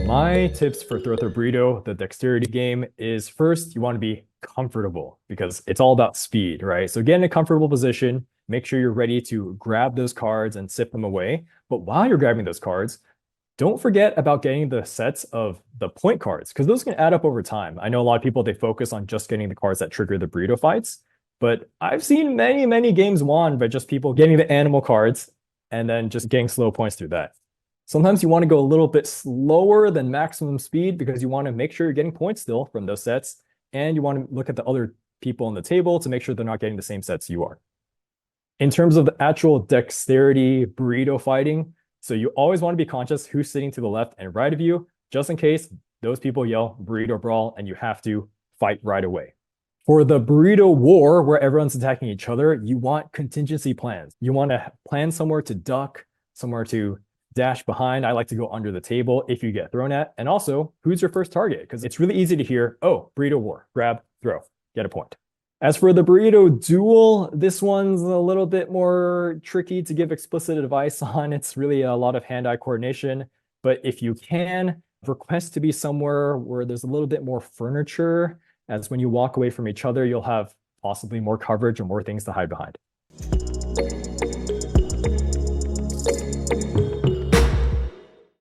My tips for Throw Throw Burrito, the dexterity game, is first, you want to be comfortable because it's all about speed, right? So get in a comfortable position, make sure you're ready to grab those cards and sip them away. But while you're grabbing those cards, don't forget about getting the sets of the point cards because those can add up over time. I know a lot of people, they focus on just getting the cards that trigger the burrito fights, but I've seen many, many games won by just people getting the animal cards and then just getting slow points through that. Sometimes you want to go a little bit slower than maximum speed because you want to make sure you're getting points still from those sets, and you want to look at the other people on the table to make sure they're not getting the same sets you are. In terms of the actual dexterity burrito fighting, so you always want to be conscious who's sitting to the left and right of you, just in case those people yell burrito brawl and you have to fight right away. For the burrito war, where everyone's attacking each other, you want contingency plans. You want to plan somewhere to duck, somewhere to dash behind. I like to go under the table if you get thrown at. And also, who's your first target? Because it's really easy to hear, oh, burrito war, grab, throw, get a point. As for the burrito duel, this one's a little bit more tricky to give explicit advice on. It's really a lot of hand-eye coordination. But if you can, request to be somewhere where there's a little bit more furniture, as when you walk away from each other, you'll have possibly more coverage or more things to hide behind.